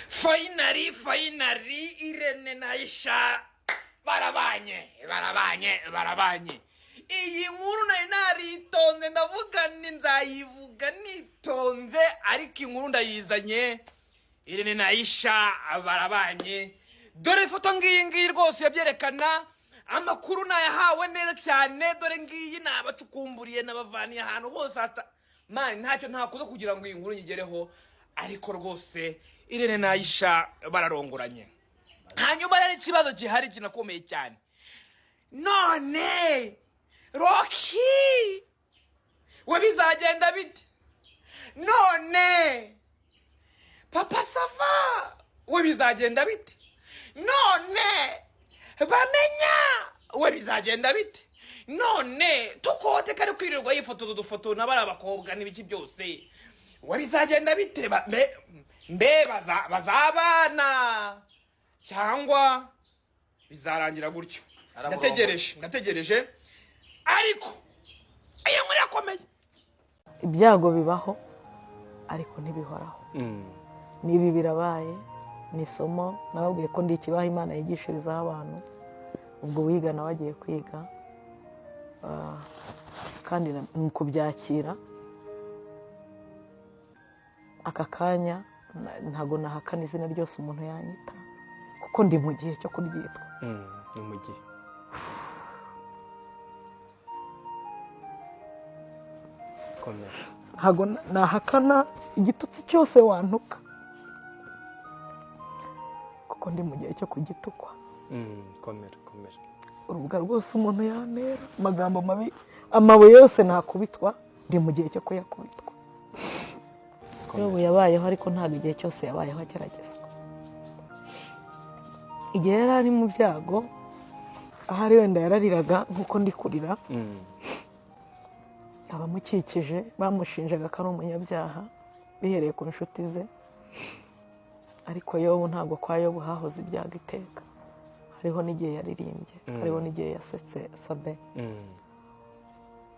Finally Irene na Aisha barabanye. Iyi nkuru nari naritonze ndavuga nzayivuga nitonze ariko inkuru ndayizanye. Irene na Aisha barabanye. Dore foto ngiyi rwose yabyerekana. Amakuru nayahawe neza cyane. Dore ngiyi nabacukumburiye nabavaniye ahantu hose mani ntacyo ntakuza kugira ngo iyi nkuru nyigereho ariko rwose Irene na Aisha bararongoranye. Hanyuma rero ikibazo gihari kinakomeye cyane. None Rocky we bizagenda bite? None Papa Sava we bizagenda bite? None Bamenya we bizagenda bite? None Tukote kari kwirirwa yifotoza udufoto n'abari abakobwa n'ibiki byose we bizagenda bite? Mbe bazabana cyangwa bizarangira gutyo? Ndategereje ariko ayo muri akomeye. Ibyago bibaho ariko ntibihoraho. Nibi birabaye ni isomo nababwiye ko ndi ikibaho Imana yigishirizaho abantu. Ubwo wiga nawe agiye kwiga kandi kubyakira aka kanya ntago nahakana izina ryose umuntu yanyita kuko ndi mu gihe cyo kuryitwa. Ni mu gihe ntago nahakana igitutsi cyose wantuka kuko ndi mu gihe cyo kugitukwa. Komera urubuga rwose umuntu yantera amagambo mabi amabuye yose nakubitwa ndi mu gihe cyo kuyakubitwa. Yobu yabayeho ariko ntabwo igihe cyose yabayeho ageragezwa. Igihe yari ari mu byago ahari wenda yarariraga nkuko ndi kurira. Abamukikije bamushinjaga ko ari umunyabyaha bihereye ku nshuti ze ariko Yobu ntabwo kwa Yobu hahoze ibyago iteka. Hariho n'igihe yaririmbye, hariho n'igihe yasetse Sabe.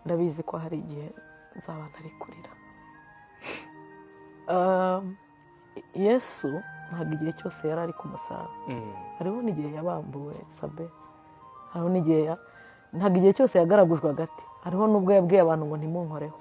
Ndabizi ko hari igihe nzaba ntari kurira. Yesu ntabwo igihe cyose yari ari ku musaraba. Hariho n'igihe yabambuwe Sabe. Hariho n'igihe ntabwo igihe cyose yagaragujwe hagati. Hariho n'ubwo yabwiye abantu ngo ntimunkoreho.